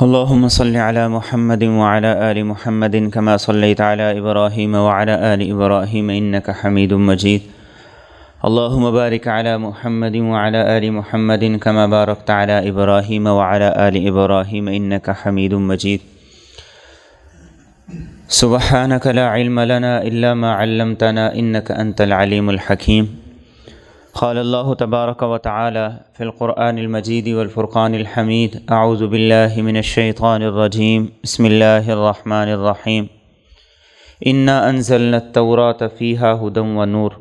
اللهم صل على محمد وعلى آل محمد كما صليت على إبراهيم وعلى آل إبراهيم إنك حميد مجيد. اللهم بارك على محمد وعلى آل محمد كما باركت على إبراهيم وعلى آل إبراهيم إنك حميد مجيد. سبحانك لا علم لنا إلا ما علمتنا إنك أنت العليم الحكيم. قال الله تبارك وتعالى في القرآن المجيد والفرقان الحميد: أعوذ بالله من الشيطان الرجيم. بسم الله الرحمن الرحيم. إنا أنزلنا التوراة فيها هدى ونور.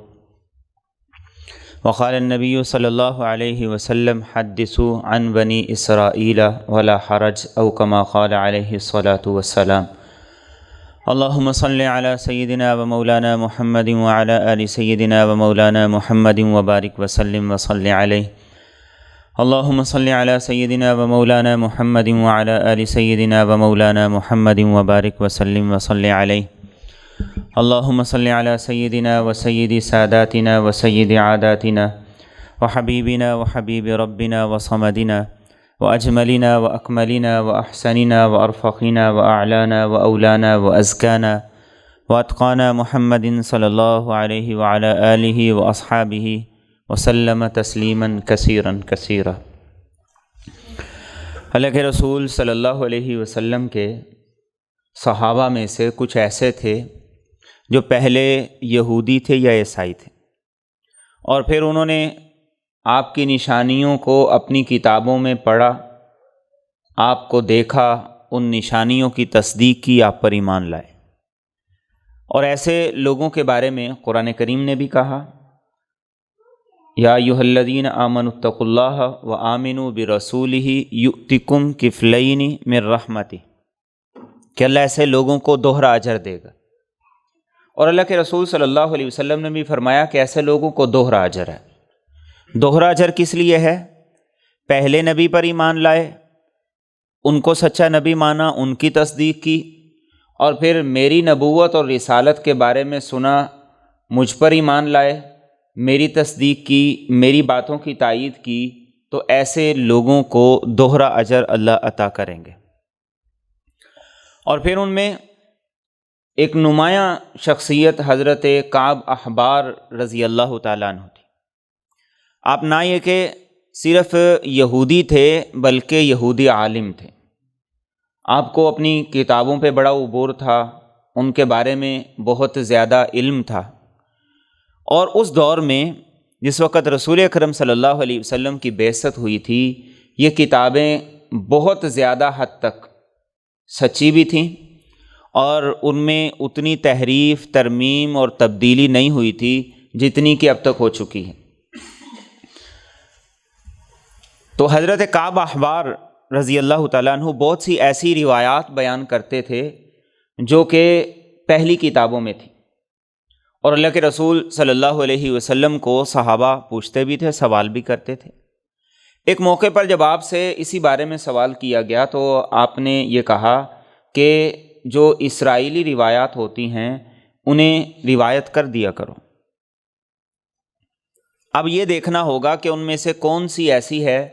وقال النبي صلى الله عليه وسلم: حدثوا عن بني إسرائيل ولا حرج، أو كما قال عليه الصلاة والسلام. اللهم صل على سيدنا ومولانا محمد وعلى آل سيدنا ومولانا محمد وبارك وسلم وصل عليه. اللهم صل على سيدنا ومولانا محمد وعلى آل سيدنا ومولانا محمد وبارك وسلم وصل عليه. اللهم صل على سيدنا وسيد ساداتنا وسيد عاداتنا وحبيبنا وحبيب ربنا وصمدنا وأجملنا وأكملنا وأحسننا وأرفقنا وأعلانا وأولانا وأزكانا وأتقانا محمد صلى الله عليه وعلى آله وأصحابه وسلم تسلیما کثیرا کثیرا. اللہ کے رسول صلی اللہ علیہ وسلم کے صحابہ میں سے کچھ ایسے تھے جو پہلے یہودی تھے یا عیسائی تھے، اور پھر انہوں نے آپ کی نشانیوں کو اپنی کتابوں میں پڑھا، آپ کو دیکھا، ان نشانیوں کی تصدیق کی، آپ پر ایمان لائے. اور ایسے لوگوں کے بارے میں قرآن کریم نے بھی کہا: یا ایھا الذین آمنوا اتقوا اللہ وآمنوا برسولہ یؤتکم کفلین من رحمتہ، کہ اللہ ایسے لوگوں کو دوہرا اجر دے گا. اور اللہ کے رسول صلی اللہ علیہ وسلم نے بھی فرمایا کہ ایسے لوگوں کو دوہرا اجر ہے. دوہرا اجر کس لیے ہے؟ پہلے نبی پر ایمان لائے، ان کو سچا نبی مانا، ان کی تصدیق کی، اور پھر میری نبوت اور رسالت کے بارے میں سنا، مجھ پر ایمان لائے، میری تصدیق کی، میری باتوں کی تائید کی، تو ایسے لوگوں کو دوہرا اجر اللہ عطا کریں گے. اور پھر ان میں ایک نمایاں شخصیت حضرت کعب احبار رضی اللہ تعالیٰ عنہ تھی. آپ نہ یہ کہ صرف یہودی تھے بلکہ یہودی عالم تھے. آپ کو اپنی کتابوں پہ بڑا عبور تھا، ان کے بارے میں بہت زیادہ علم تھا. اور اس دور میں جس وقت رسول اکرم صلی اللہ علیہ وسلم کی بعثت ہوئی تھی، یہ کتابیں بہت زیادہ حد تک سچی بھی تھیں، اور ان میں اتنی تحریف، ترمیم اور تبدیلی نہیں ہوئی تھی جتنی کہ اب تک ہو چکی ہے. تو حضرت کعب احبار رضی اللہ تعالیٰ عنہ بہت سی ایسی روایات بیان کرتے تھے جو کہ پہلی کتابوں میں تھی، اور اللہ کے رسول صلی اللہ علیہ وسلم کو صحابہ پوچھتے بھی تھے، سوال بھی کرتے تھے. ایک موقع پر جب آپ سے اسی بارے میں سوال کیا گیا تو آپ نے یہ کہا کہ جو اسرائیلی روایات ہوتی ہیں انہیں روایت کر دیا کرو. اب یہ دیکھنا ہوگا کہ ان میں سے کون سی ایسی ہے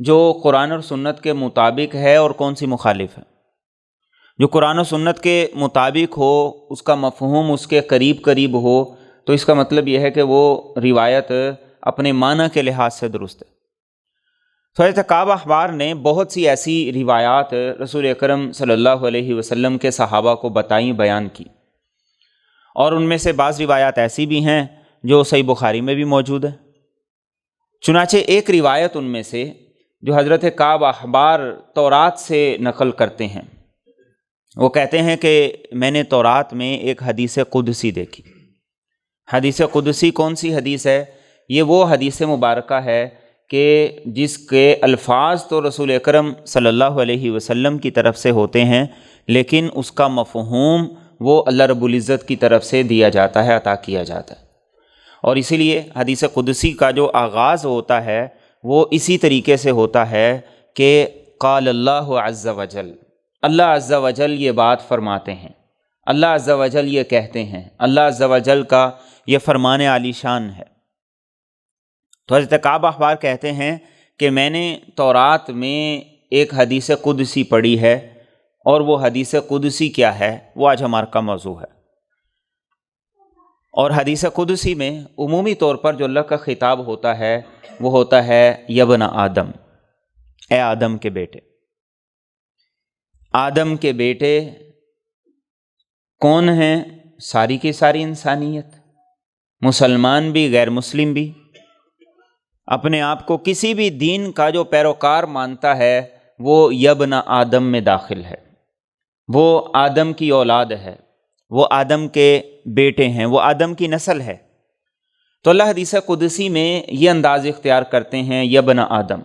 جو قرآن اور سنت کے مطابق ہے اور کون سی مخالف ہے. جو قرآن و سنت کے مطابق ہو، اس کا مفہوم اس کے قریب قریب ہو، تو اس کا مطلب یہ ہے کہ وہ روایت اپنے معنی کے لحاظ سے درست ہے. تو حضرت کعب احبار نے بہت سی ایسی روایات رسول اکرم صلی اللہ علیہ وسلم کے صحابہ کو بتائیں، بیان کی. اور ان میں سے بعض روایات ایسی بھی ہیں جو صحیح بخاری میں بھی موجود ہیں. چنانچہ ایک روایت ان میں سے جو حضرت کعب احبار تورات سے نقل کرتے ہیں، وہ کہتے ہیں کہ میں نے تورات میں ایک حدیث قدسی دیکھی. حدیث قدسی کون سی حدیث ہے؟ یہ وہ حدیث مبارکہ ہے کہ جس کے الفاظ تو رسول اکرم صلی اللہ علیہ وسلم کی طرف سے ہوتے ہیں، لیکن اس کا مفہوم وہ اللہ رب العزت کی طرف سے دیا جاتا ہے، عطا کیا جاتا ہے. اور اسی لیے حدیث قدسی کا جو آغاز ہوتا ہے وہ اسی طریقے سے ہوتا ہے کہ قال اللہ عز وجل، اللہ عز وجل یہ بات فرماتے ہیں، اللہ عز وجل یہ کہتے ہیں، اللہ عز وجل کا یہ فرمان عالی شان ہے. تو حضرت کعب احبار کہتے ہیں کہ میں نے تورات میں ایک حدیث قدسی پڑھی ہے، اور وہ حدیث قدسی کیا ہے وہ آج ہمارا کا موضوع ہے۔ اور حدیث قدسی میں عمومی طور پر جو اللہ کا خطاب ہوتا ہے وہ ہوتا ہے یا ابن آدم، اے آدم کے بیٹے۔ آدم کے بیٹے کون ہیں؟ ساری کی ساری انسانیت، مسلمان بھی غیر مسلم بھی، اپنے آپ کو کسی بھی دین کا جو پیروکار مانتا ہے وہ یبن آدم میں داخل ہے، وہ آدم کی اولاد ہے، وہ آدم کے بیٹے ہیں، وہ آدم کی نسل ہے۔ تو اللہ حدیث قدسی میں یہ انداز اختیار کرتے ہیں یبن آدم،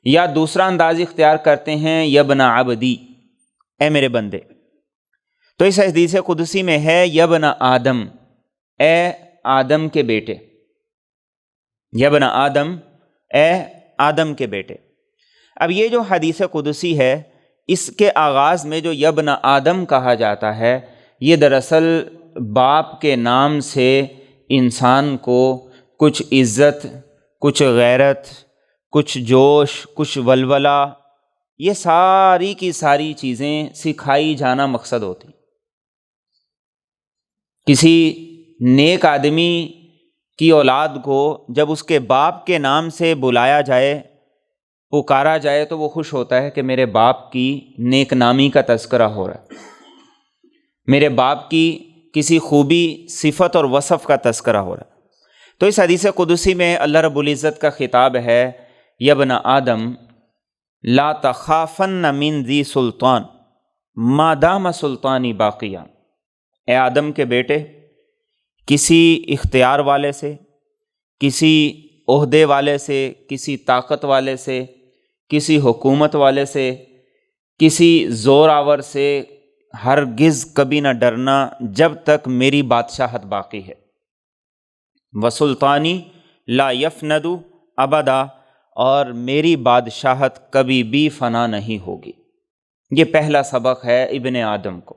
یا دوسرا انداز اختیار کرتے ہیں یبن عبدی، اے میرے بندے۔ تو اس حدیث قدسی میں ہے یبن آدم، اے آدم کے بیٹے، یبن آدم، اے آدم کے بیٹے۔ اب یہ جو حدیث قدسی ہے اس کے آغاز میں جو یبن آدم کہا جاتا ہے، یہ دراصل باپ کے نام سے انسان کو کچھ عزت، کچھ غیرت، کچھ جوش، کچھ ولولہ، یہ ساری کی ساری چیزیں سکھائی جانا مقصد ہوتی۔ کسی نیک آدمی کی اولاد کو جب اس کے باپ کے نام سے بلایا جائے، پکارا جائے، تو وہ خوش ہوتا ہے کہ میرے باپ کی نیک نامی کا تذکرہ ہو رہا ہے، میرے باپ کی کسی خوبی، صفت اور وصف کا تذکرہ ہو رہا ہے۔ تو اس حدیث قدسی میں اللہ رب العزت کا خطاب ہے یبن آدم لا تخافن من ذی سلطان ما دام سلطانی باقیہ، اے آدم کے بیٹے، کسی اختیار والے سے، کسی عہدے والے سے، کسی طاقت والے سے، کسی حکومت والے سے، کسی زور آور سے ہرگز کبھی نہ ڈرنا جب تک میری بادشاہت باقی ہے۔ وسلطانی لا یفند ابدا، اور میری بادشاہت کبھی بھی فنا نہیں ہوگی۔ یہ پہلا سبق ہے ابن آدم کو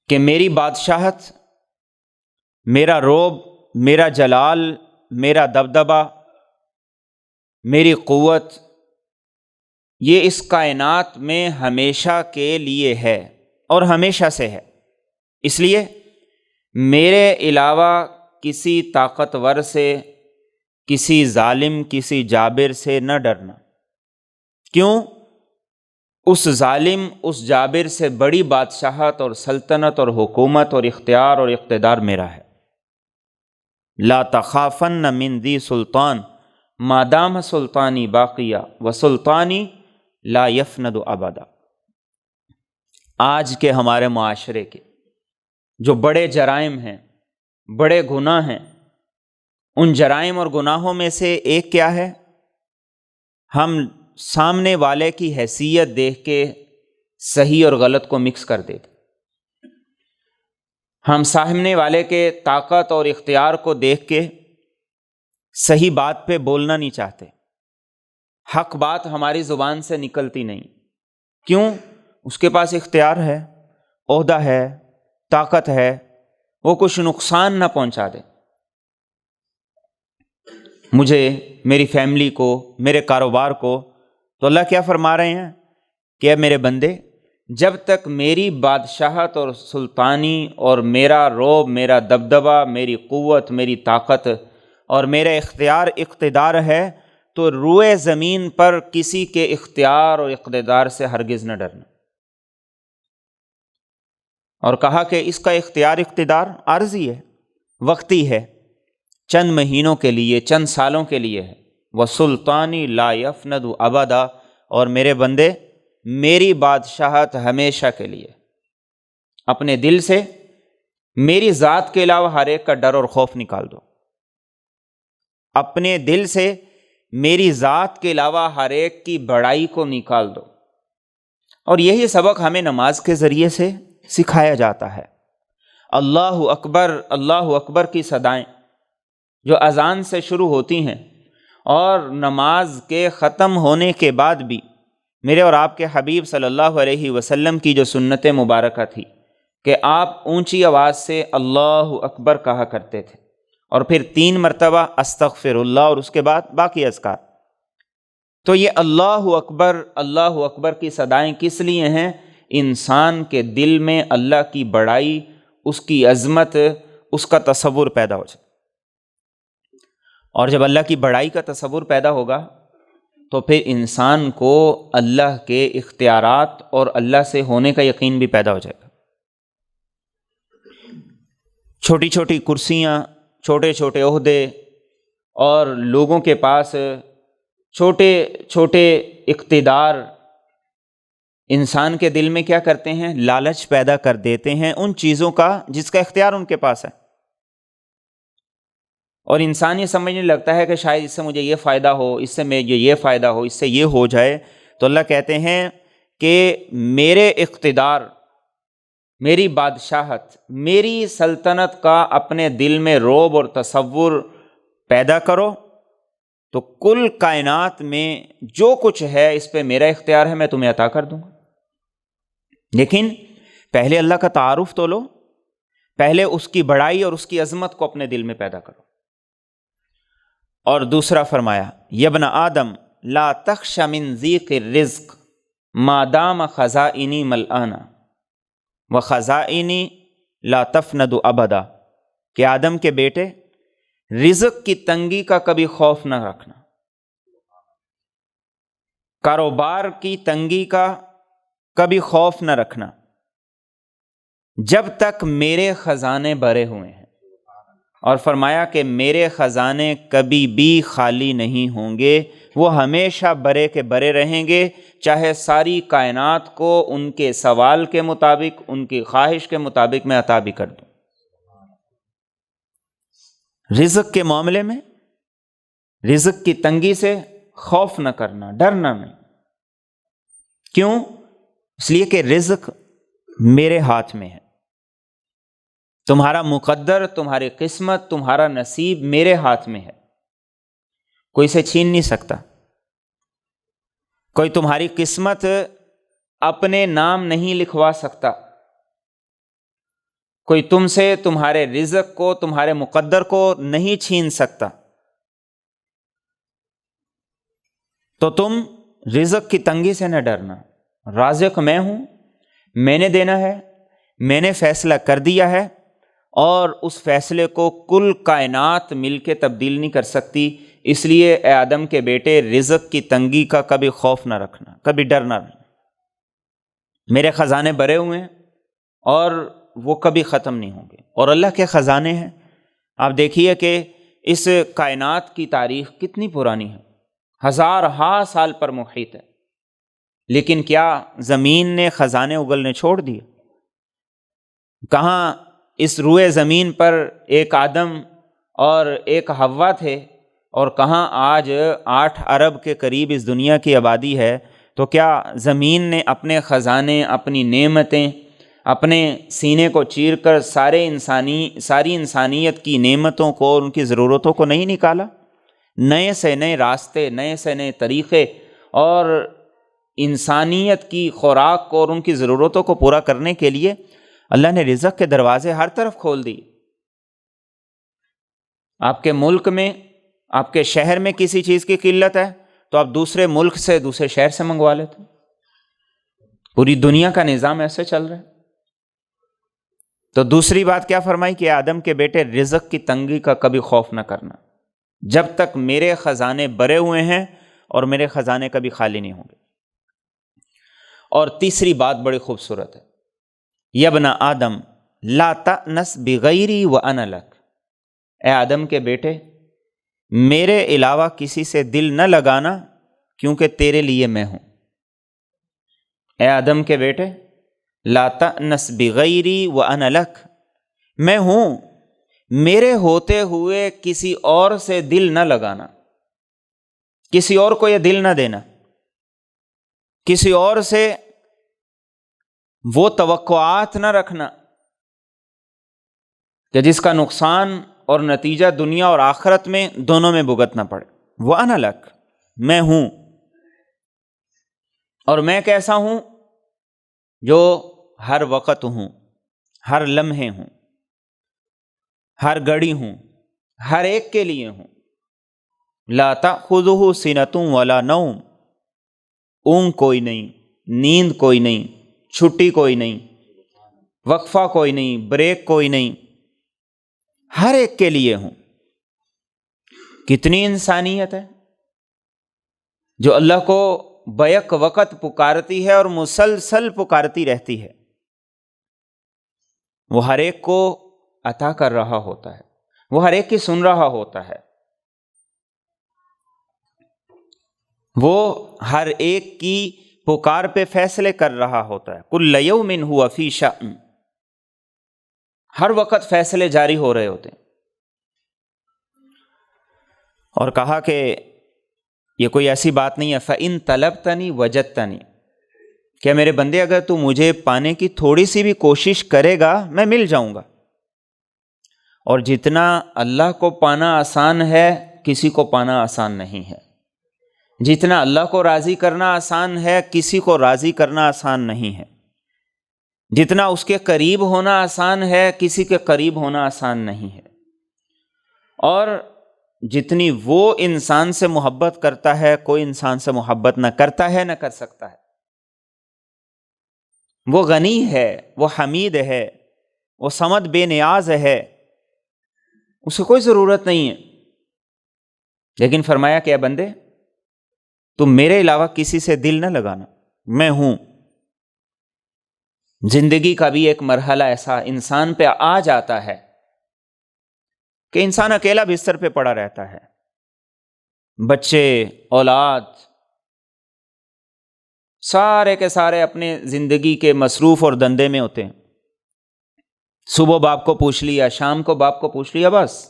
کہ میری بادشاہت، میرا رعب، میرا جلال، میرا دبدبہ، میری قوت، یہ اس کائنات میں ہمیشہ کے لیے ہے اور ہمیشہ سے ہے۔ اس لیے میرے علاوہ کسی طاقتور سے، کسی ظالم، کسی جابر سے نہ ڈرنا۔ کیوں؟ اس ظالم، اس جابر سے بڑی بادشاہت اور سلطنت اور حکومت اور اختیار اور اقتدار میرا ہے۔ لا تخافن من ذی سلطان ما دام سلطانی باقیہ وسلطانی لا یفند ابدا۔ آج کے ہمارے معاشرے کے جو بڑے جرائم ہیں، بڑے گناہ ہیں، ان جرائم اور گناہوں میں سے ایک کیا ہے؟ ہم سامنے والے کی حیثیت دیکھ کے صحیح اور غلط کو مکس کر دیتے، ہم سامنے والے کے طاقت اور اختیار کو دیکھ کے صحیح بات پہ بولنا نہیں چاہتے، حق بات ہماری زبان سے نکلتی نہیں۔ کیوں؟ اس کے پاس اختیار ہے، عہدہ ہے، طاقت ہے، وہ کچھ نقصان نہ پہنچا دے مجھے، میری فیملی کو، میرے کاروبار کو۔ تو اللہ کیا فرما رہے ہیں کہ اے میرے بندے، جب تک میری بادشاہت اور سلطانی اور میرا رعب، میرا دبدبہ، میری قوت، میری طاقت اور میرا اختیار، اقتدار ہے، تو روئے زمین پر کسی کے اختیار اور اقتدار سے ہرگز نہ ڈرنا۔ اور کہا کہ اس کا اختیار، اقتدار عارضی ہے، وقتی ہے، چند مہینوں کے لیے، چند سالوں کے لیے ہے۔ وسلطانی لا یفند ابدا، اور میرے بندے، میری بادشاہت ہمیشہ کے لیے۔ اپنے دل سے میری ذات کے علاوہ ہر ایک کا ڈر اور خوف نکال دو، اپنے دل سے میری ذات کے علاوہ ہر ایک کی بڑائی کو نکال دو۔ اور یہی سبق ہمیں نماز کے ذریعے سے سکھایا جاتا ہے۔ اللہ اکبر، اللہ اکبر کی صدائیں جو اذان سے شروع ہوتی ہیں اور نماز کے ختم ہونے کے بعد بھی میرے اور آپ کے حبیب صلی اللہ علیہ وسلم کی جو سنت مبارکہ تھی کہ آپ اونچی آواز سے اللہ اکبر کہا کرتے تھے، اور پھر 3 مرتبہ استغفر اللہ، اور اس کے بعد باقی اذکار۔ تو یہ اللہ اکبر کی صدائیں کس لیے ہیں؟ انسان کے دل میں اللہ کی بڑائی، اس کی عظمت، اس کا تصور پیدا ہو جائے۔ اور جب اللہ کی بڑائی کا تصور پیدا ہوگا تو پھر انسان کو اللہ کے اختیارات اور اللہ سے ہونے کا یقین بھی پیدا ہو جائے گا۔ چھوٹی چھوٹی کرسیاں، چھوٹے چھوٹے عہدے اور لوگوں کے پاس چھوٹے چھوٹے اقتدار انسان کے دل میں کیا کرتے ہیں؟ لالچ پیدا کر دیتے ہیں ان چیزوں کا جس کا اختیار ان کے پاس ہے، اور انسان یہ سمجھنے لگتا ہے کہ شاید اس سے مجھے یہ فائدہ ہو، اس سے مجھے یہ فائدہ ہو، اس سے یہ ہو جائے۔ تو اللہ کہتے ہیں کہ میرے اقتدار، میری بادشاہت، میری سلطنت کا اپنے دل میں رعب اور تصور پیدا کرو، تو کل کائنات میں جو کچھ ہے اس پہ میرا اختیار ہے، میں تمہیں عطا کر دوں گا۔ لیکن پہلے اللہ کا تعارف تو لو، پہلے اس کی بڑائی اور اس کی عظمت کو اپنے دل میں پیدا کرو۔ اور دوسرا فرمایا یبن آدم لا تخش من ضیق الرزق ما دام خزائنی ملآنا وخزائنی لا تفند ابدا، کہ آدم کے بیٹے رزق کی تنگی کا کبھی خوف نہ رکھنا، کاروبار کی تنگی کا کبھی خوف نہ رکھنا، جب تک میرے خزانے بھرے ہوئے ہیں۔ اور فرمایا کہ میرے خزانے کبھی بھی خالی نہیں ہوں گے، وہ ہمیشہ بھرے کے بھرے رہیں گے، چاہے ساری کائنات کو ان کے سوال کے مطابق، ان کی خواہش کے مطابق میں عطا بھی کر دوں۔ رزق کے معاملے میں رزق کی تنگی سے خوف نہ کرنا، ڈرنا نہیں۔ کیوں؟ اس لیے کہ رزق میرے ہاتھ میں ہے، تمہارا مقدر، تمہاری قسمت، تمہارا نصیب میرے ہاتھ میں ہے، کوئی اسے چھین نہیں سکتا۔ کوئی تمہاری قسمت اپنے نام نہیں لکھوا سکتا، کوئی تم سے تمہارے رزق کو، تمہارے مقدر کو نہیں چھین سکتا۔ تو تم رزق کی تنگی سے نہ ڈرنا، رازق میں ہوں، میں نے دینا ہے، میں نے فیصلہ کر دیا ہے، اور اس فیصلے کو کل کائنات مل کے تبدیل نہیں کر سکتی۔ اس لیے اے آدم کے بیٹے، رزق کی تنگی کا کبھی خوف نہ رکھنا، کبھی ڈرنا نہیں۔ میرے خزانے بھرے ہوئے ہیں اور وہ کبھی ختم نہیں ہوں گے، اور اللہ کے خزانے ہیں۔ آپ دیکھیے کہ اس کائنات کی تاریخ کتنی پرانی ہے، ہزارہا سال پر محیط ہے، لیکن کیا زمین نے خزانے اگلنے چھوڑ دیے؟ کہاں اس روئے زمین پر ایک آدم اور ایک حوا تھے، اور کہاں آج 8 ارب کے قریب اس دنیا کی آبادی ہے۔ تو کیا زمین نے اپنے خزانے، اپنی نعمتیں اپنے سینے کو چیر کر ساری انسانیت کی نعمتوں کو اور ان کی ضرورتوں کو نہیں نکالا؟ نئے سے نئے راستے، نئے سے نئے طریقے، اور انسانیت کی خوراک کو اور ان کی ضرورتوں کو پورا کرنے کے لیے اللہ نے رزق کے دروازے ہر طرف کھول دیے۔ آپ کے ملک میں، آپ کے شہر میں کسی چیز کی قلت ہے تو آپ دوسرے ملک سے، دوسرے شہر سے منگوا لیتے۔ پوری دنیا کا نظام ایسے چل رہا ہے۔ تو دوسری بات کیا فرمائی کہ آدم کے بیٹے، رزق کی تنگی کا کبھی خوف نہ کرنا، جب تک میرے خزانے بھرے ہوئے ہیں، اور میرے خزانے کبھی خالی نہیں ہوں گے۔ اور تیسری بات بڑی خوبصورت ہے، یبن آدم لا تأنس بغیری وانا لک، اے آدم کے بیٹے، میرے علاوہ کسی سے دل نہ لگانا، کیونکہ تیرے لیے میں ہوں۔ اے آدم کے بیٹے، لا تأنس بغیری وانا لک، میں ہوں، میرے ہوتے ہوئے کسی اور سے دل نہ لگانا، کسی اور کو یہ دل نہ دینا، کسی اور سے وہ توقعات نہ رکھنا کہ جس کا نقصان اور نتیجہ دنیا اور آخرت میں دونوں میں بھگتنا پڑے۔ وَأَنَا لَكَ، میں ہوں، اور میں کیسا ہوں؟ جو ہر وقت ہوں، ہر لمحے ہوں، ہر گھڑی ہوں، ہر ایک کے لیے ہوں۔ لا تأخذہ سنۃ ولا نوم، اونگ کوئی نہیں، نیند کوئی نہیں، چھٹی کوئی نہیں، وقفہ کوئی نہیں، بریک کوئی نہیں، ہر ایک کے لیے ہوں۔ کتنی انسانیت ہے جو اللہ کو بیک وقت پکارتی ہے اور مسلسل پکارتی رہتی ہے۔ وہ ہر ایک کو عطا کر رہا ہوتا ہے، وہ ہر ایک کی سن رہا ہوتا ہے، وہ ہر ایک کی پکار پہ فیصلے کر رہا ہوتا ہے۔ کل یوم ھو فی شأن، ہر وقت فیصلے جاری ہو رہے ہوتے ہیں۔ اور کہا کہ یہ کوئی ایسی بات نہیں ہے، فَإِن طَلَبْتَنِي وَجَدْتَنِي، کہ میرے بندے اگر تو مجھے پانے کی تھوڑی سی بھی کوشش کرے گا میں مل جاؤں گا۔ اور جتنا اللہ کو پانا آسان ہے کسی کو پانا آسان نہیں ہے، جتنا اللہ کو راضی کرنا آسان ہے کسی کو راضی کرنا آسان نہیں ہے، جتنا اس کے قریب ہونا آسان ہے کسی کے قریب ہونا آسان نہیں ہے، اور جتنی وہ انسان سے محبت کرتا ہے کوئی انسان سے محبت نہ کرتا ہے نہ کر سکتا ہے۔ وہ غنی ہے، وہ حمید ہے، وہ صمد بے نیاز ہے، اسے کوئی ضرورت نہیں ہے، لیکن فرمایا کہ اے بندے تم میرے علاوہ کسی سے دل نہ لگانا، میں ہوں۔ زندگی کا بھی ایک مرحلہ ایسا انسان پہ آ جاتا ہے کہ انسان اکیلا بستر پہ پڑا رہتا ہے، بچے، اولاد، سارے کے سارے اپنے زندگی کے مصروف اور دندے میں ہوتے ہیں۔ صبح باپ کو پوچھ لیا، شام کو باپ کو پوچھ لیا، بس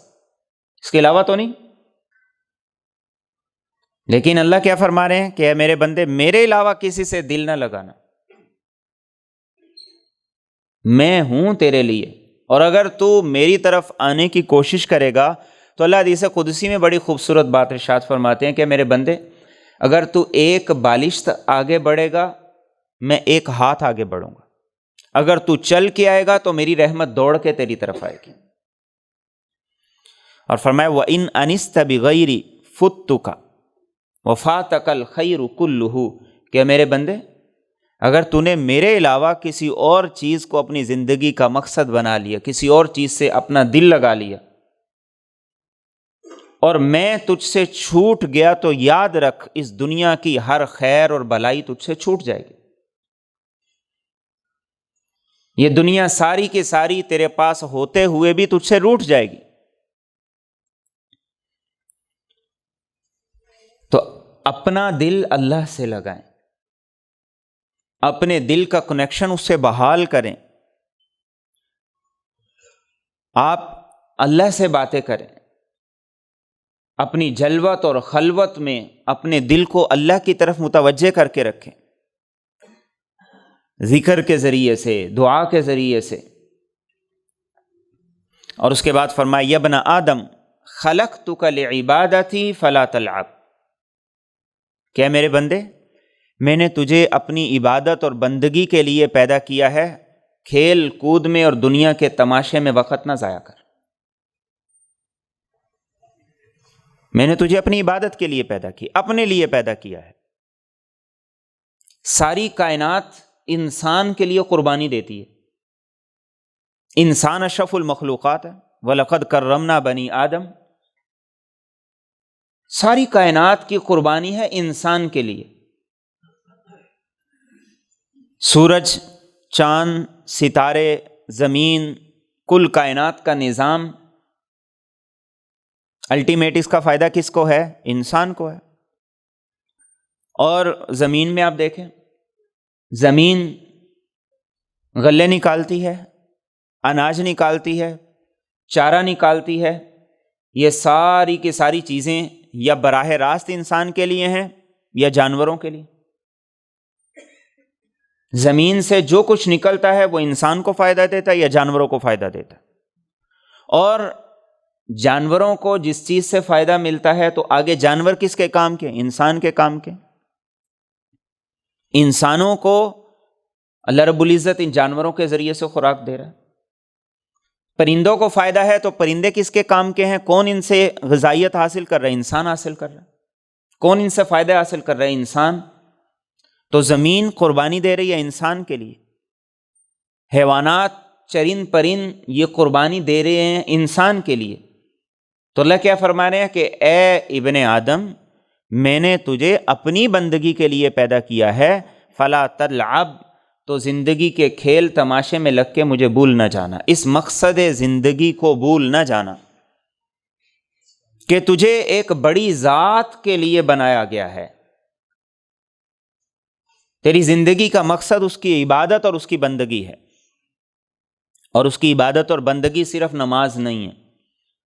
اس کے علاوہ تو نہیں۔ لیکن اللہ کیا فرما رہے ہیں کہ اے میرے بندے میرے علاوہ کسی سے دل نہ لگانا، میں ہوں تیرے لیے، اور اگر تو میری طرف آنے کی کوشش کرے گا تو اللہ حدیث قدسی میں بڑی خوبصورت بات ارشاد فرماتے ہیں کہ میرے بندے اگر تو ایک بالشت آگے بڑھے گا میں ایک ہاتھ آگے بڑھوں گا، اگر تو چل کے آئے گا تو میری رحمت دوڑ کے تیری طرف آئے گی۔ اور فرمایا وَإِنْ أَنِسْتَ بِغَيْرِ فُتُّكَ وَفَاتَكَ الْخَيْرُ كُلُّهُ، کہ میرے بندے اگر تو نے میرے علاوہ کسی اور چیز کو اپنی زندگی کا مقصد بنا لیا، کسی اور چیز سے اپنا دل لگا لیا اور میں تجھ سے چھوٹ گیا تو یاد رکھ اس دنیا کی ہر خیر اور بلائی تجھ سے چھوٹ جائے گی۔ یہ دنیا ساری کی ساری تیرے پاس ہوتے ہوئے بھی تجھ سے روٹھ جائے گی۔ تو اپنا دل اللہ سے لگائیں، اپنے دل کا کنیکشن اس سے بحال کریں، آپ اللہ سے باتیں کریں، اپنی جلوت اور خلوت میں اپنے دل کو اللہ کی طرف متوجہ کر کے رکھیں، ذکر کے ذریعے سے، دعا کے ذریعے سے۔ اور اس کے بعد فرمایا یا ابن آدم خلقتک لعبادتی فلا تلعب، کہ میرے بندے میں نے تجھے اپنی عبادت اور بندگی کے لیے پیدا کیا ہے، کھیل کود میں اور دنیا کے تماشے میں وقت نہ ضائع کر۔ میں نے تجھے اپنی عبادت کے لیے پیدا کی، اپنے لیے پیدا کیا ہے۔ ساری کائنات انسان کے لیے قربانی دیتی ہے، انسان اشرف المخلوقات ہے، وَلَقَدْ كَرَّمْنَا بَنِي آدم، ساری کائنات کی قربانی ہے انسان کے لیے۔ سورج، چاند، ستارے، زمین، کل کائنات کا نظام، الٹیمیٹ اس کا فائدہ کس کو ہے؟ انسان کو ہے۔ اور زمین میں آپ دیکھیں، زمین غلے نکالتی ہے، اناج نکالتی ہے، چارہ نکالتی ہے، یہ ساری کی ساری چیزیں یا براہ راست انسان کے لیے ہیں یا جانوروں کے لیے۔ زمین سے جو کچھ نکلتا ہے وہ انسان کو فائدہ دیتا ہے یا جانوروں کو فائدہ دیتا ہے، اور جانوروں کو جس چیز سے فائدہ ملتا ہے تو آگے جانور کس کے کام کے؟ انسان کے کام کے۔ انسانوں کو اللہ رب العزت ان جانوروں کے ذریعے سے خوراک دے رہا ہے۔ پرندوں کو فائدہ ہے تو پرندے کس کے کام کے ہیں؟ کون ان سے غذائیت حاصل کر رہا ہے؟ انسان حاصل کر رہا ہے۔ کون ان سے فائدہ حاصل کر رہا ہے؟ انسان۔ تو زمین قربانی دے رہی ہے انسان کے لیے، حیوانات چرند پرند یہ قربانی دے رہے ہیں انسان کے لیے۔ تو اللہ کیا فرما رہے ہیں کہ اے ابن آدم، میں نے تجھے اپنی بندگی کے لیے پیدا کیا ہے، فلا تلعب، تو زندگی کے کھیل تماشے میں لگ کے مجھے بھول نہ جانا، اس مقصد زندگی کو بھول نہ جانا کہ تجھے ایک بڑی ذات کے لیے بنایا گیا ہے۔ تیری زندگی کا مقصد اس کی عبادت اور اس کی بندگی ہے، اور اس کی عبادت اور بندگی صرف نماز نہیں ہے،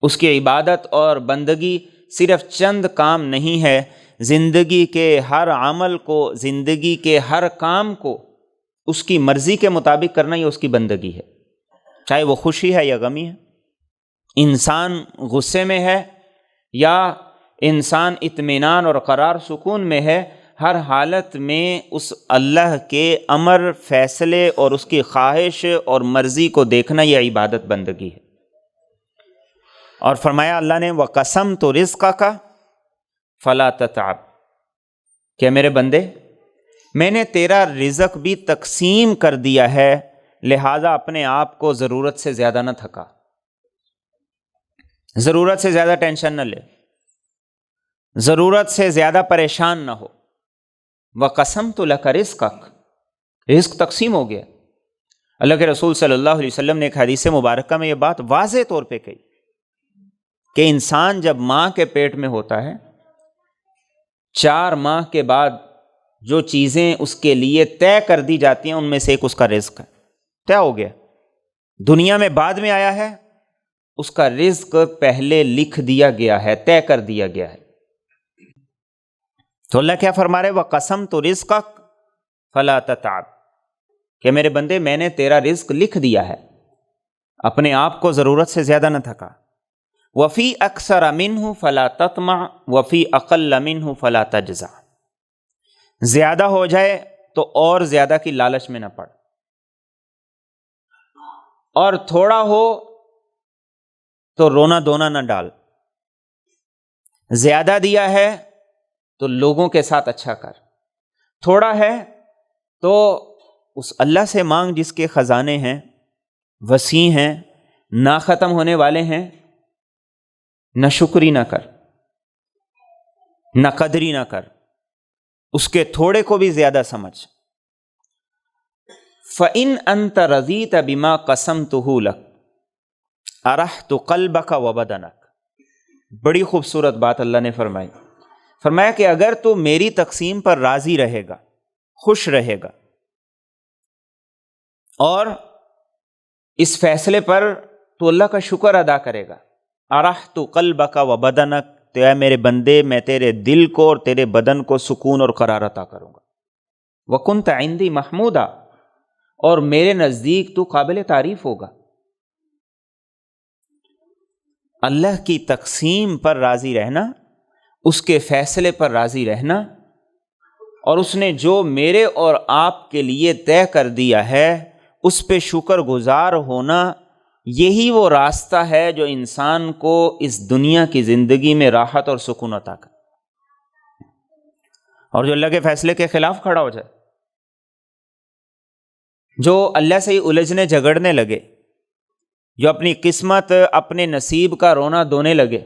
اس کی عبادت اور بندگی صرف چند کام نہیں ہے، زندگی کے ہر عمل کو، زندگی کے ہر کام کو اس کی مرضی کے مطابق کرنا، یہ اس کی بندگی ہے، چاہے وہ خوشی ہے یا غمی ہے، انسان غصے میں ہے یا انسان اطمینان اور قرار سکون میں ہے، ہر حالت میں اس اللہ کے امر، فیصلے اور اس کی خواہش اور مرضی کو دیکھنا یہ عبادت بندگی ہے۔ اور فرمایا اللہ نے وَقَسَمْتُ رِزْقَكَ فَلَا تَتْعَبْ، کہ میرے بندے میں نے تیرا رزق بھی تقسیم کر دیا ہے، لہٰذا اپنے آپ کو ضرورت سے زیادہ نہ تھکا، ضرورت سے زیادہ ٹینشن نہ لے، ضرورت سے زیادہ پریشان نہ ہو۔ وَقَسَمْتُ لَكَ رِزْقَكَ، رزق تقسیم ہو گیا۔ اللہ کے رسول صلی اللہ علیہ وسلم نے ایک حدیث مبارکہ میں یہ بات واضح طور پہ کہی کہ انسان جب ماں کے پیٹ میں ہوتا ہے، 4 ماہ کے بعد جو چیزیں اس کے لیے طے کر دی جاتی ہیں ان میں سے ایک اس کا رزق ہے، طے ہو گیا۔ دنیا میں بعد میں آیا ہے، اس کا رزق پہلے لکھ دیا گیا ہے، طے کر دیا گیا ہے۔ تو اللہ کیا فرما رہے وَقَسَمْتُ رِزْقَكَ فَلَا تَتْعَبْ، کہ میرے بندے میں نے تیرا رزق لکھ دیا ہے، اپنے آپ کو ضرورت سے زیادہ نہ تھکا۔ وَفِي أَكْثَرَ مِنْهُ فَلَا تَطْمَعْ وَفِي أَقَلَّ مِنْهُ فَلَا تَجْزَعْ، زیادہ ہو جائے تو اور زیادہ کی لالچ میں نہ پڑ، اور تھوڑا ہو تو رونا دھونا نہ ڈال، زیادہ دیا ہے تو لوگوں کے ساتھ اچھا کر، تھوڑا ہے تو اس اللہ سے مانگ جس کے خزانے ہیں، وسیع ہیں، نہ ختم ہونے والے ہیں، نہ شکری نہ کر، نہ قدری نہ کر، اس کے تھوڑے کو بھی زیادہ سمجھ۔ فَإِنْ أَنْتَ رَضِيتَ بِمَا قَسَمْتُهُ لَكَ أَرَحْتُ قَلْبَكَ وَبَدَنَكَ، بڑی خوبصورت بات اللہ نے فرمائی، فرمایا کہ اگر تو میری تقسیم پر راضی رہے گا، خوش رہے گا، اور اس فیصلے پر تو اللہ کا شکر ادا کرے گا، اَرَحْتُ قَلْبَكَ وَبَدَنَكَ، تو اے میرے بندے میں تیرے دل کو اور تیرے بدن کو سکون اور قرار عطا کروں گا۔ وَكُنْتَ عِنْدِي مَحْمُودًا، اور میرے نزدیک تو قابل تعریف ہوگا۔ اللہ کی تقسیم پر راضی رہنا، اس کے فیصلے پر راضی رہنا، اور اس نے جو میرے اور آپ کے لیے طے کر دیا ہے اس پہ شکر گزار ہونا، یہی وہ راستہ ہے جو انسان کو اس دنیا کی زندگی میں راحت اور سکون عطا کرے۔ اور جو اللہ کے فیصلے کے خلاف کھڑا ہو جائے، جو اللہ سے ہی الجھنے جھگڑنے لگے، جو اپنی قسمت اپنے نصیب کا رونا دھونے لگے،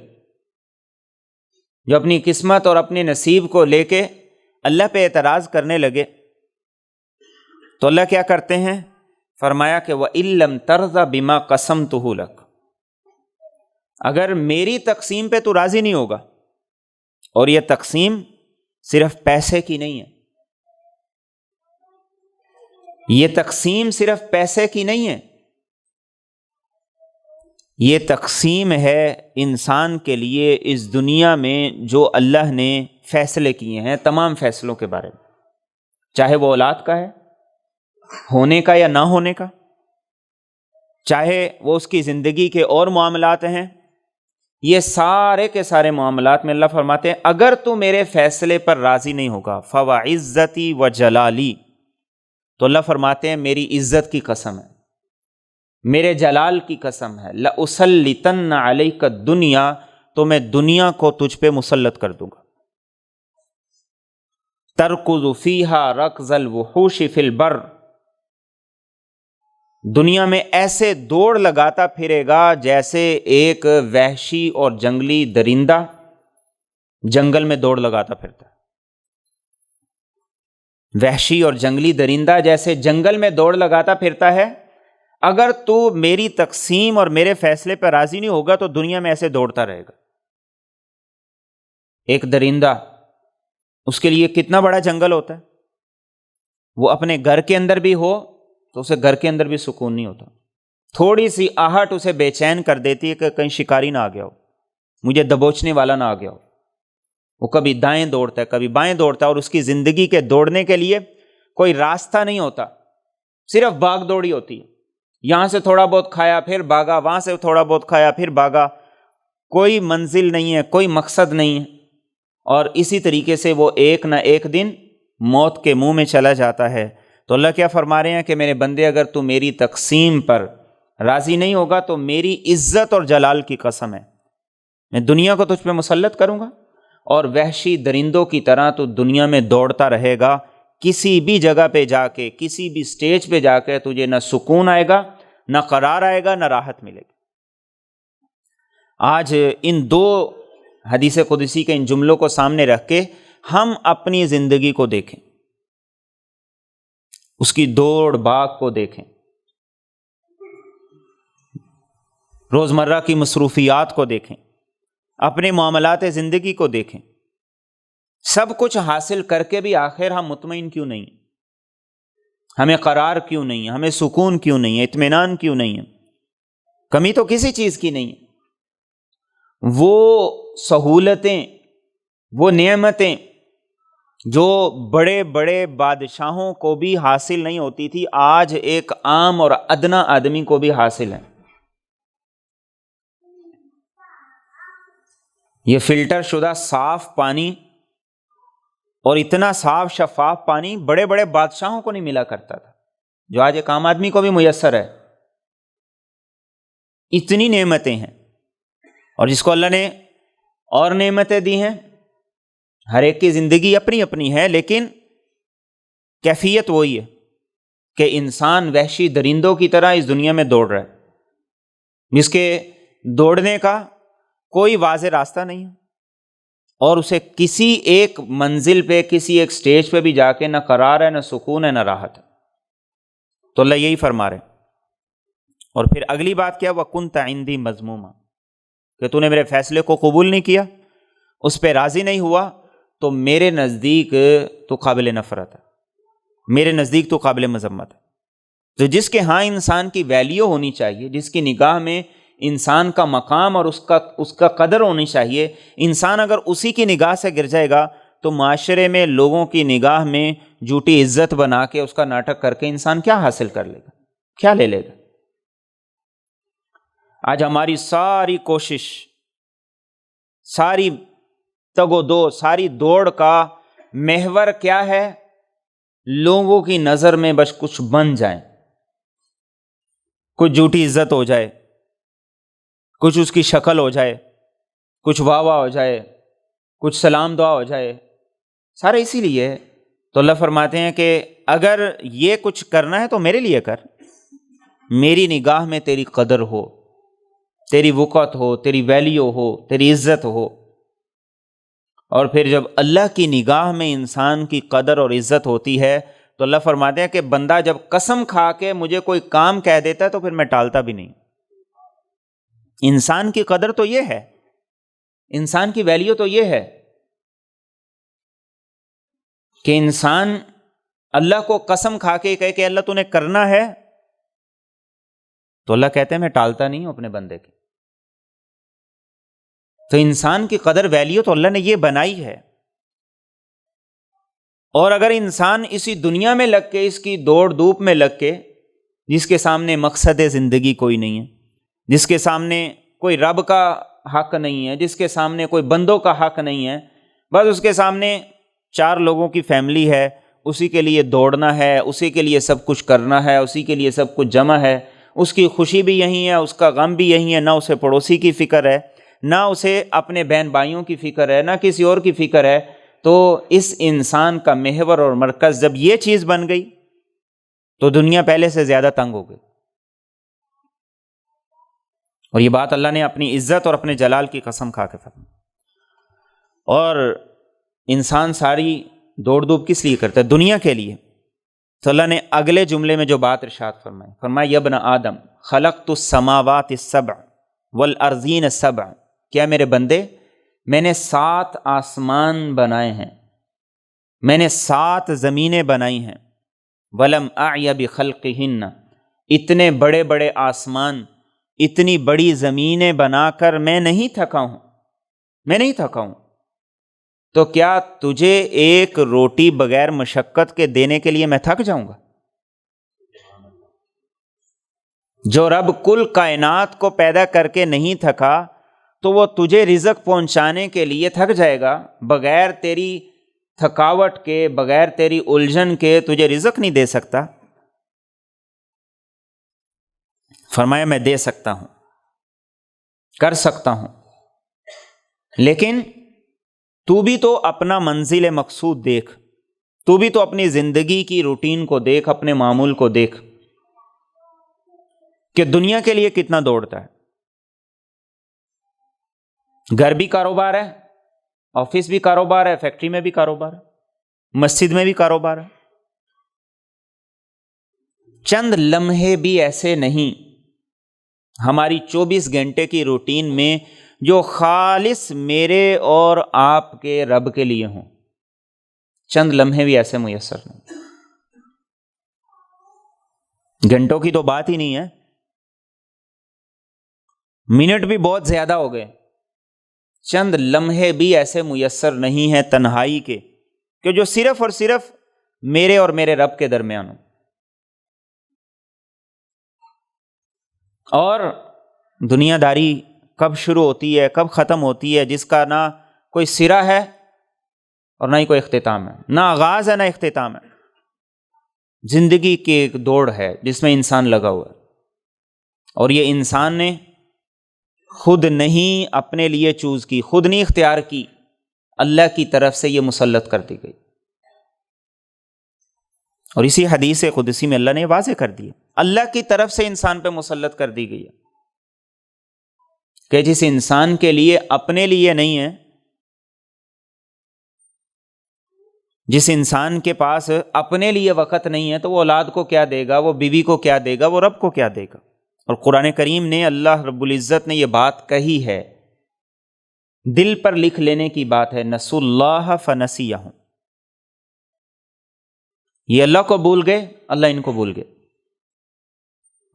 جو اپنی قسمت اور اپنے نصیب کو لے کے اللہ پہ اعتراض کرنے لگے، تو اللہ کیا کرتے ہیں؟ فرمایا کہ وَإِن لَّمْ تَرْضَ بِمَا قَسَمْتُهُ لَكَ، اگر میری تقسیم پہ تو راضی نہیں ہوگا، اور یہ تقسیم صرف پیسے کی نہیں ہے، یہ تقسیم صرف پیسے کی نہیں ہے، یہ تقسیم ہے انسان کے لیے اس دنیا میں جو اللہ نے فیصلے کیے ہیں، تمام فیصلوں کے بارے میں، چاہے وہ اولاد کا ہے، ہونے کا یا نہ ہونے کا، چاہے وہ اس کی زندگی کے اور معاملات ہیں، یہ سارے کے سارے معاملات میں اللہ فرماتے ہیں اگر تو میرے فیصلے پر راضی نہیں ہوگا فَوَعِزَّتِي وَجَلَالِي، تو اللہ فرماتے ہیں میری عزت کی قسم ہے، میرے جلال کی قسم ہے، لَأُسَلِّطَنَّ عَلَيْكَ الدُّنْيَا، تو میں دنیا کو تجھ پہ مسلط کر دوں گا، ترکض فیہا رکض الوحوش فی البر، دنیا میں ایسے دوڑ لگاتا پھرے گا جیسے ایک وحشی اور جنگلی درندہ جنگل میں دوڑ لگاتا پھرتا ہے۔ وحشی اور جنگلی درندہ جیسے جنگل میں دوڑ لگاتا پھرتا ہے، اگر تو میری تقسیم اور میرے فیصلے پر راضی نہیں ہوگا تو دنیا میں ایسے دوڑتا رہے گا۔ ایک درندہ، اس کے لیے کتنا بڑا جنگل ہوتا ہے، وہ اپنے گھر کے اندر بھی ہو تو اسے گھر کے اندر بھی سکون نہیں ہوتا، تھوڑی سی آہٹ اسے بے چین کر دیتی ہے کہ کہیں شکاری نہ آ گیا ہو، مجھے دبوچنے والا نہ آ گیا ہو۔ وہ کبھی دائیں دوڑتا ہے، کبھی بائیں دوڑتا ہے، اور اس کی زندگی کے دوڑنے کے لیے کوئی راستہ نہیں ہوتا، صرف بھاگ دوڑی ہوتی ہے۔ یہاں سے تھوڑا بہت کھایا پھر بھاگا، وہاں سے تھوڑا بہت کھایا پھر بھاگا، کوئی منزل نہیں ہے، کوئی مقصد نہیں ہے، اور اسی طریقے سے وہ ایک نہ ایک دن موت کے منہ میں چلا جاتا ہے۔ تو اللہ کیا فرما رہے ہیں کہ میرے بندے، اگر تو میری تقسیم پر راضی نہیں ہوگا تو میری عزت اور جلال کی قسم ہے، میں دنیا کو تجھ پہ مسلط کروں گا، اور وحشی درندوں کی طرح تو دنیا میں دوڑتا رہے گا، کسی بھی جگہ پہ جا کے، کسی بھی سٹیج پہ جا کے تجھے نہ سکون آئے گا، نہ قرار آئے گا، نہ راحت ملے گی۔ آج ان دو حدیث قدسی کے ان جملوں کو سامنے رکھ کے ہم اپنی زندگی کو دیکھیں، اس کی دوڑ بھاگ کو دیکھیں، روزمرہ کی مصروفیات کو دیکھیں، اپنے معاملات زندگی کو دیکھیں۔ سب کچھ حاصل کر کے بھی آخر ہم مطمئن کیوں نہیں ہیں؟ ہمیں قرار کیوں نہیں ہے؟ ہمیں سکون کیوں نہیں ہے؟ اطمینان کیوں نہیں ہے؟ کمی تو کسی چیز کی نہیں ہے۔ وہ سہولتیں، وہ نعمتیں جو بڑے بڑے بادشاہوں کو بھی حاصل نہیں ہوتی تھی، آج ایک عام اور ادنا آدمی کو بھی حاصل ہے۔ یہ فلٹر شدہ صاف پانی، اور اتنا صاف شفاف پانی بڑے بڑے بادشاہوں کو نہیں ملا کرتا تھا، جو آج ایک عام آدمی کو بھی میسر ہے۔ اتنی نعمتیں ہیں، اور جس کو اللہ نے اور نعمتیں دی ہیں، ہر ایک کی زندگی اپنی اپنی ہے، لیکن کیفیت وہی ہے کہ انسان وحشی درندوں کی طرح اس دنیا میں دوڑ رہا ہے، جس کے دوڑنے کا کوئی واضح راستہ نہیں ہے، اور اسے کسی ایک منزل پہ، کسی ایک سٹیج پہ بھی جا کے نہ قرار ہے، نہ سکون ہے، نہ راحت ہے۔ تو اللہ یہی فرما رہے ہیں۔ اور پھر اگلی بات کیا؟ وَكُنْتَ عِنْدِي مَذْمُومًا، کہ تو نے میرے فیصلے کو قبول نہیں کیا، اس پہ راضی نہیں ہوا، تو میرے نزدیک تو قابل نفرت ہے، میرے نزدیک تو قابل مذمت ہے۔ تو جس کے ہاں انسان کی ویلیو ہونی چاہیے، جس کی نگاہ میں انسان کا مقام اور اس کا قدر ہونی چاہیے، انسان اگر اسی کی نگاہ سے گر جائے گا تو معاشرے میں لوگوں کی نگاہ میں جھوٹی عزت بنا کے، اس کا ناٹک کر کے انسان کیا حاصل کر لے گا؟ کیا لے لے گا؟ آج ہماری ساری کوشش، ساری تگ و دو، ساری دوڑ کا محور کیا ہے؟ لوگوں کی نظر میں بس کچھ بن جائیں، کچھ جھوٹی عزت ہو جائے، کچھ اس کی شکل ہو جائے، کچھ واہ واہ ہو جائے، کچھ سلام دعا ہو جائے، سارا اسی لیے ہے۔ تو اللہ فرماتے ہیں کہ اگر یہ کچھ کرنا ہے تو میرے لیے کر، میری نگاہ میں تیری قدر ہو، تیری وقت ہو، تیری ویلیو ہو، تیری عزت ہو۔ اور پھر جب اللہ کی نگاہ میں انسان کی قدر اور عزت ہوتی ہے تو اللہ فرماتے ہیں کہ بندہ جب قسم کھا کے مجھے کوئی کام کہہ دیتا ہے تو پھر میں ٹالتا بھی نہیں۔ انسان کی قدر تو یہ ہے، انسان کی ویلیو تو یہ ہے کہ انسان اللہ کو قسم کھا کے کہے کہ اللہ تو نے کرنا ہے، تو اللہ کہتے ہیں میں ٹالتا نہیں ہوں اپنے بندے کی۔ تو انسان کی قدر ویلیو تو اللہ نے یہ بنائی ہے، اور اگر انسان اسی دنیا میں لگ کے، اس کی دوڑ دھوپ میں لگ کے، جس کے سامنے مقصد زندگی کوئی نہیں ہے، جس کے سامنے کوئی رب کا حق نہیں ہے، جس کے سامنے کوئی بندوں کا حق نہیں ہے، بس اس کے سامنے 4 لوگوں کی فیملی ہے، اسی کے لیے دوڑنا ہے، اسی کے لیے سب کچھ کرنا ہے، اسی کے لیے سب کچھ جمع ہے، اس کی خوشی بھی یہی ہے، اس کا غم بھی یہی ہے، نہ اسے پڑوسی کی فکر ہے، نہ اسے اپنے بہن بھائیوں کی فکر ہے، نہ کسی اور کی فکر ہے، تو اس انسان کا محور اور مرکز جب یہ چیز بن گئی تو دنیا پہلے سے زیادہ تنگ ہو گئی. اور یہ بات اللہ نے اپنی عزت اور اپنے جلال کی قسم کھا کے فرمائی. اور انسان ساری دوڑ دھوپ کس لیے کرتا ہے؟ دنیا کے لیے. تو اللہ نے اگلے جملے میں جو بات ارشاد فرمائی، فرمایا یا ابن آدم خلقت السماوات السبع والارضین السبع، کیا میرے بندے میں نے 7 آسمان بنائے ہیں، میں نے 7 زمینیں بنائی ہیں. ولم اعی بخلقہن، اتنے بڑے بڑے آسمان، اتنی بڑی زمینیں بنا کر میں نہیں تھکا ہوں، میں نہیں تھکا ہوں. تو کیا تجھے ایک روٹی بغیر مشقت کے دینے کے لیے میں تھک جاؤں گا؟ جو رب کل کائنات کو پیدا کر کے نہیں تھکا تو وہ تجھے رزق پہنچانے کے لیے تھک جائے گا؟ بغیر تیری تھکاوٹ کے، بغیر تیری الجھن کے تجھے رزق نہیں دے سکتا. فرمایا میں دے سکتا ہوں، کر سکتا ہوں، لیکن تو بھی تو اپنا منزل مقصود دیکھ، تو بھی تو اپنی زندگی کی روٹین کو دیکھ، اپنے معمول کو دیکھ کہ دنیا کے لیے کتنا دوڑتا ہے. گھر بھی کاروبار ہے، آفس بھی کاروبار ہے، فیکٹری میں بھی کاروبار ہے، مسجد میں بھی کاروبار ہے. چند لمحے بھی ایسے نہیں ہماری 24 گھنٹے کی روٹین میں جو خالص میرے اور آپ کے رب کے لیے ہوں. چند لمحے بھی ایسے میسر نہیں. گھنٹوں کی تو بات ہی نہیں ہے، منٹ بھی بہت زیادہ ہو گئے. چند لمحے بھی ایسے میسر نہیں ہیں تنہائی کے کہ جو صرف اور صرف میرے اور میرے رب کے درمیان ہوں. اور دنیا داری کب شروع ہوتی ہے، کب ختم ہوتی ہے، جس کا نہ کوئی سرا ہے اور نہ ہی کوئی اختتام ہے، نہ آغاز ہے نہ اختتام ہے. زندگی کی ایک دوڑ ہے جس میں انسان لگا ہوا ہے، اور یہ انسان نے خود نہیں اپنے لیے چوز کی، خود نہیں اختیار کی، اللہ کی طرف سے یہ مسلط کر دی گئی. اور اسی حدیث قدسی میں اللہ نے واضح کر دیا، اللہ کی طرف سے انسان پہ مسلط کر دی گئی ہے کہ جس انسان کے لیے اپنے لیے نہیں ہے، جس انسان کے پاس اپنے لیے وقت نہیں ہے، تو وہ اولاد کو کیا دے گا، وہ بیوی کو کیا دے گا، وہ رب کو کیا دے گا. اور قرآن کریم نے، اللہ رب العزت نے یہ بات کہی ہے، دل پر لکھ لینے کی بات ہے، نسوا اللہ فنسیہم. یہ اللہ کو بھول گئے، اللہ ان کو بھول گئے.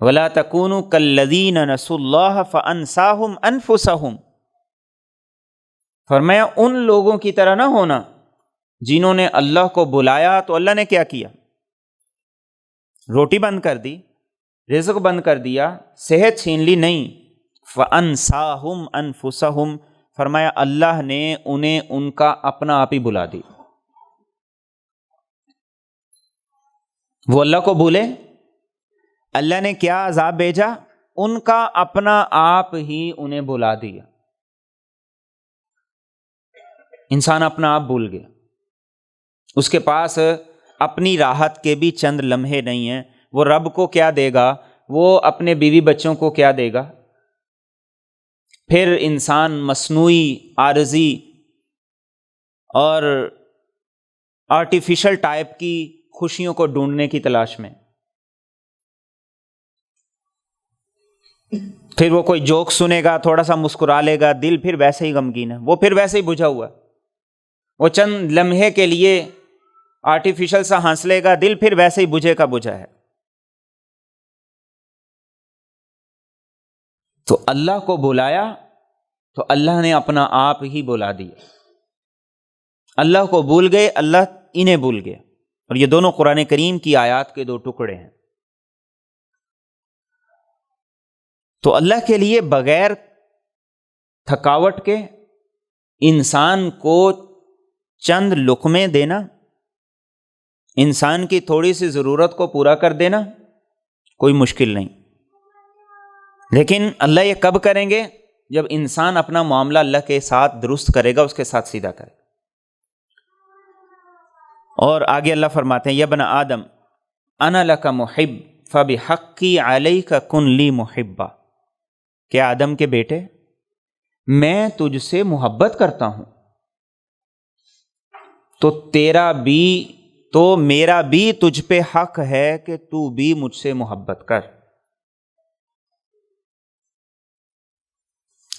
وَلَا تَكُونُوا كَالَّذِينَ نَسُوا اللَّهَ فَأَنْسَاهُمْ أَنفُسَهُمْ. فرمایا ان لوگوں کی طرح نہ ہونا جنہوں نے اللہ کو بلایا تو اللہ نے کیا کیا؟ روٹی بند کر دی، رزق بند کر دیا، صحت چھین لی. نہیں، فَأَنْسَاهُمْ أَنفُسَهُمْ، فرمایا اللہ نے انہیں ان کا اپنا آپ ہی بلا دی. وہ اللہ کو بھولے، اللہ نے کیا عذاب بھیجا؟ ان کا اپنا آپ ہی انہیں بلا دیا. انسان اپنا آپ بھول گیا، اس کے پاس اپنی راحت کے بھی چند لمحے نہیں ہیں. وہ رب کو کیا دے گا، وہ اپنے بیوی بچوں کو کیا دے گا؟ پھر انسان مصنوعی، عارضی اور آرٹیفیشل ٹائپ کی خوشیوں کو ڈھونڈنے کی تلاش میں. پھر وہ کوئی جوک سنے گا، تھوڑا سا مسکرا لے گا، دل پھر ویسے ہی غمگین ہے، وہ پھر ویسے ہی بجھا ہوا ہے. وہ چند لمحے کے لیے آرٹیفیشل سا ہنس لے گا، دل پھر ویسے ہی بجھے کا بجھا ہے. تو اللہ کو بلایا تو اللہ نے اپنا آپ ہی بلا دیا. اللہ کو بھول گئے، اللہ انہیں بھول گیا. اور یہ دونوں قرآن کریم کی آیات کے 2 ٹکڑے ہیں. تو اللہ کے لیے بغیر تھکاوٹ کے انسان کو چند لقمے دینا، انسان کی تھوڑی سی ضرورت کو پورا کر دینا کوئی مشکل نہیں. لیکن اللہ یہ کب کریں گے؟ جب انسان اپنا معاملہ اللہ کے ساتھ درست کرے گا، اس کے ساتھ سیدھا کرے گا. اور آگے اللہ فرماتے ہیں یبن آدم انا لک محب فبحقی علیک کن لی محبا، کہ آدم کے بیٹے میں تجھ سے محبت کرتا ہوں تو میرا بھی تجھ پہ حق ہے کہ تو بھی مجھ سے محبت کر۔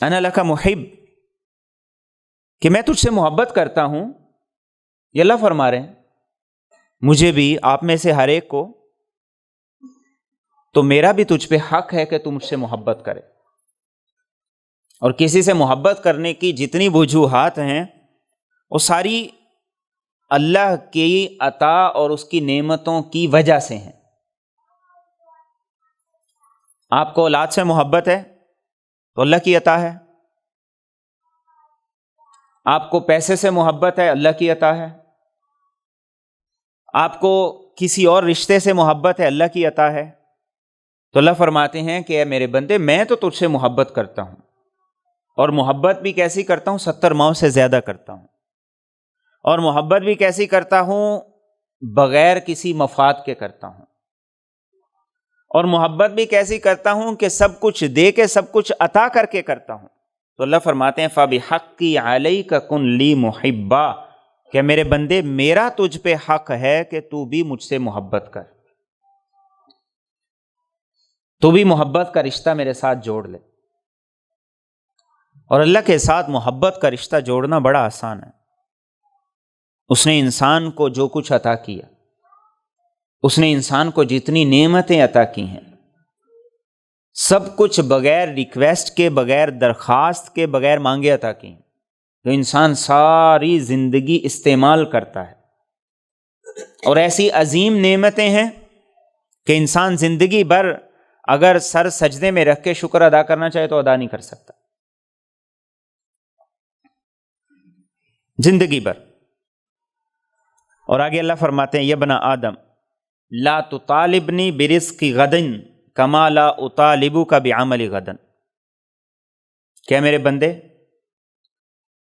انا لک محب، کہ میں تجھ سے محبت کرتا ہوں، یہ اللہ فرما رہے ہیں مجھے بھی، آپ میں سے ہر ایک کو، تو میرا بھی تجھ پہ حق ہے کہ تو مجھ سے محبت کرے۔ اور کسی سے محبت کرنے کی جتنی وجوہات ہیں وہ ساری اللہ کی عطا اور اس کی نعمتوں کی وجہ سے ہیں۔ آپ کو اولاد سے محبت ہے تو اللہ کی عطا ہے، آپ کو پیسے سے محبت ہے اللہ کی عطا ہے، آپ کو کسی اور رشتے سے محبت ہے اللہ کی عطا ہے۔ تو اللہ فرماتے ہیں کہ اے میرے بندے میں تو تجھ سے محبت کرتا ہوں، اور محبت بھی کیسی کرتا ہوں، 70 ماؤں سے زیادہ کرتا ہوں، اور محبت بھی کیسی کرتا ہوں، بغیر کسی مفاد کے کرتا ہوں، اور محبت بھی کیسی کرتا ہوں کہ سب کچھ دے کے سب کچھ عطا کر کے کرتا ہوں۔ تو اللہ فرماتے ہیں فَبِحَقِّ عَلَيْكَ كُن لِّي مُحِبًّا، کہ میرے بندے میرا تجھ پہ حق ہے کہ تو بھی مجھ سے محبت کر، تو بھی محبت کا رشتہ میرے ساتھ جوڑ لے۔ اور اللہ کے ساتھ محبت کا رشتہ جوڑنا بڑا آسان ہے۔ اس نے انسان کو جو کچھ عطا کیا، اس نے انسان کو جتنی نعمتیں عطا کی ہیں، سب کچھ بغیر ریکویسٹ کے، بغیر درخواست کے، بغیر مانگے عطا کی ہیں، تو انسان ساری زندگی استعمال کرتا ہے۔ اور ایسی عظیم نعمتیں ہیں کہ انسان زندگی بھر اگر سر سجدے میں رکھ کے شکر ادا کرنا چاہے تو ادا نہیں کر سکتا، زندگی بھر۔ اور آگے اللہ فرماتے ہیں یبن آدم لا تطالبنی برزق غد کما لا اطالبک بعمل غد، کہ میرے بندے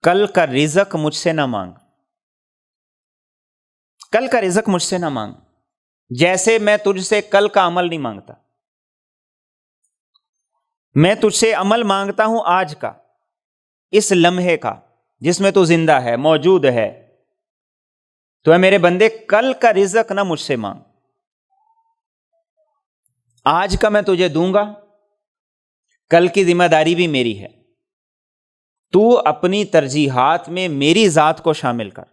کل کا رزق مجھ سے نہ مانگ، کل کا رزق مجھ سے نہ مانگ، جیسے میں تجھ سے کل کا عمل نہیں مانگتا۔ میں تجھ سے عمل مانگتا ہوں آج کا، اس لمحے کا جس میں تو زندہ ہے، موجود ہے۔ تو اے میرے بندے کل کا رزق نہ مجھ سے مانگ، آج کا میں تجھے دوں گا، کل کی ذمہ داری بھی میری ہے، تو اپنی ترجیحات میں میری ذات کو شامل کر،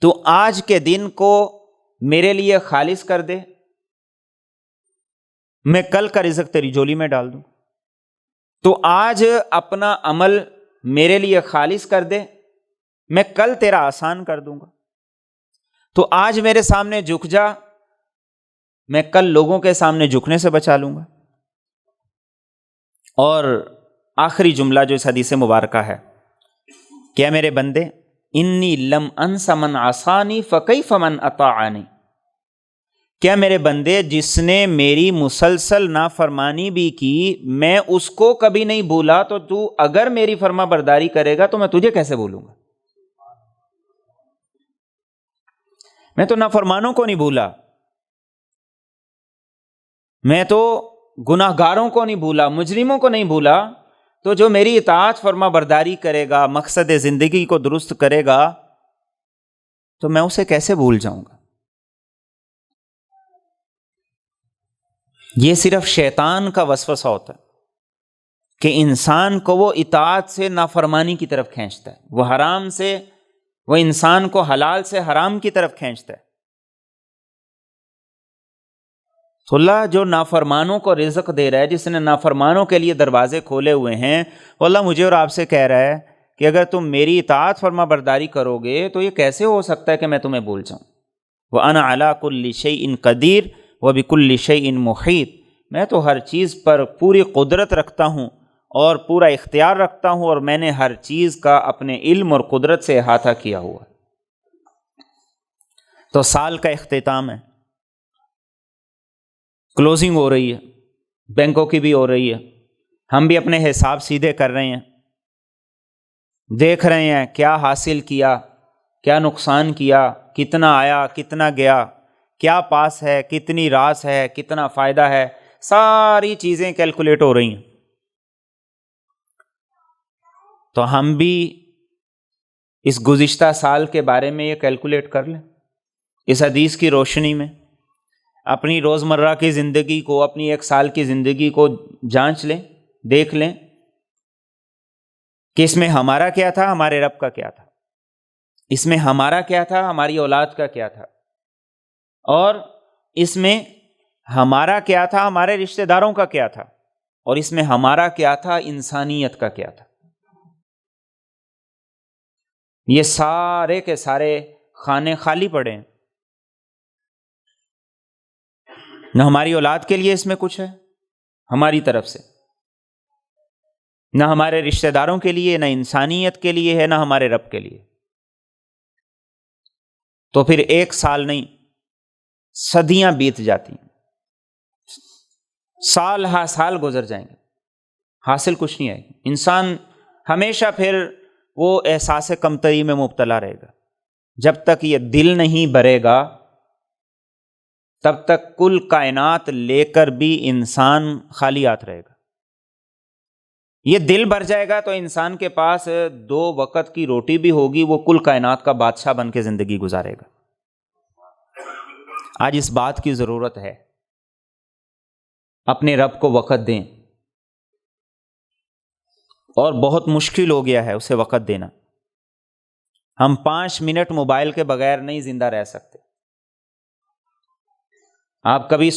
تو آج کے دن کو میرے لیے خالص کر دے، میں کل کا رزق تیری جولی میں ڈال دوں۔ تو آج اپنا عمل میرے لیے خالص کر دے، میں کل تیرا آسان کر دوں گا۔ تو آج میرے سامنے جھک جا، میں کل لوگوں کے سامنے جھکنے سے بچا لوں گا۔ اور آخری جملہ جو اس حدیث مبارکہ ہے، کیا میرے بندے انی لم انس من عصانی فکیف من اطاعنی، کیا میرے بندے جس نے میری مسلسل نافرمانی بھی کی میں اس کو کبھی نہیں بھولا، تو تو اگر میری فرما برداری کرے گا تو میں تجھے کیسے بھولوں گا؟ میں تو نافرمانوں کو نہیں بھولا، میں تو گناہ گاروں کو نہیں بھولا، مجرموں کو نہیں بھولا، تو جو میری اطاعت فرما برداری کرے گا، مقصد زندگی کو درست کرے گا، تو میں اسے کیسے بھول جاؤں گا؟ یہ صرف شیطان کا وسوسہ ہوتا ہے کہ انسان کو وہ اطاعت سے نافرمانی کی طرف کھینچتا ہے، وہ حرام سے، وہ انسان کو حلال سے حرام کی طرف کھینچتا ہے۔ تو اللہ جو نافرمانوں کو رزق دے رہا ہے، جس نے نافرمانوں کے لیے دروازے کھولے ہوئے ہیں، وہ اللہ مجھے اور آپ سے کہہ رہا ہے کہ اگر تم میری اطاعت فرما برداری کرو گے تو یہ کیسے ہو سکتا ہے کہ میں تمہیں بھول جاؤں؟ وَأَنَا عَلَىٰ كُلِّ شَيْءٍ قَدِيرٌ وَبِكُلِّ شَيْءٍ مُحِيطٌ، میں تو ہر چیز پر پوری قدرت رکھتا ہوں اور پورا اختیار رکھتا ہوں، اور میں نے ہر چیز کا اپنے علم اور قدرت سے احاطہ کیا ہوا۔ تو سال کا اختتام ہے، کلوزنگ ہو رہی ہے، بینکوں کی بھی ہو رہی ہے، ہم بھی اپنے حساب سیدھے کر رہے ہیں، دیکھ رہے ہیں کیا حاصل کیا، کیا نقصان کیا، کتنا آیا، کتنا گیا، کیا پاس ہے، کتنی راس ہے، کتنا فائدہ ہے، ساری چیزیں کیلکولیٹ ہو رہی ہیں۔ تو ہم بھی اس گزشتہ سال کے بارے میں یہ کیلکولیٹ کر لیں، اس حدیث کی روشنی میں اپنی روزمرہ کی زندگی کو، اپنی ایک سال کی زندگی کو جانچ لیں، دیکھ لیں کہ اس میں ہمارا کیا تھا، ہمارے رب کا کیا تھا، اس میں ہمارا کیا تھا، ہماری اولاد کا کیا تھا، اور اس میں ہمارا کیا تھا، ہمارے رشتہ داروں کا کیا تھا، اور اس میں ہمارا کیا تھا، انسانیت کا کیا تھا۔ یہ سارے کے سارے خانے خالی پڑے ہیں، نہ ہماری اولاد کے لیے اس میں کچھ ہے ہماری طرف سے، نہ ہمارے رشتہ داروں کے لیے، نہ انسانیت کے لیے ہے، نہ ہمارے رب کے لیے۔ تو پھر ایک سال نہیں، صدیاں بیت جاتی ہیں، سال ہا سال گزر جائیں گے، حاصل کچھ نہیں آئے گا۔ انسان ہمیشہ پھر وہ احساس کمتری میں مبتلا رہے گا۔ جب تک یہ دل نہیں بھرے گا تب تک کل کائنات لے کر بھی انسان خالی ہاتھ رہے گا۔ یہ دل بھر جائے گا تو انسان کے پاس 2 وقت کی روٹی بھی ہوگی، وہ کل کائنات کا بادشاہ بن کے زندگی گزارے گا۔ آج اس بات کی ضرورت ہے، اپنے رب کو وقت دیں، اور بہت مشکل ہو گیا ہے اسے وقت دینا۔ ہم 5 منٹ موبائل کے بغیر نہیں زندہ رہ سکتے۔ آپ کبھی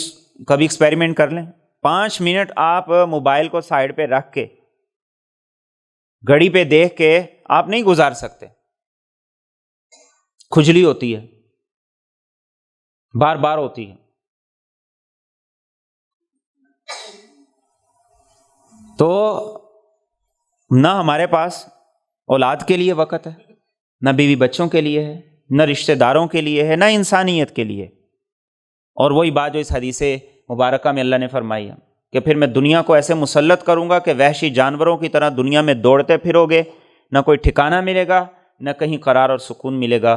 ایکسپیریمنٹ کر لیں، 5 منٹ آپ موبائل کو سائڈ پہ رکھ کے، گھڑی پہ دیکھ کے آپ نہیں گزار سکتے، کھجلی ہوتی ہے، بار بار ہوتی ہے۔ تو نہ ہمارے پاس اولاد کے لیے وقت ہے، نہ بیوی بچوں کے لیے ہے، نہ رشتہ داروں کے لیے ہے، نہ انسانیت کے لیے۔ اور وہی بات جو اس حدیث مبارکہ میں اللہ نے فرمائی ہے کہ پھر میں دنیا کو ایسے مسلط کروں گا کہ وحشی جانوروں کی طرح دنیا میں دوڑتے پھرو گے، نہ کوئی ٹھکانہ ملے گا، نہ کہیں قرار اور سکون ملے گا۔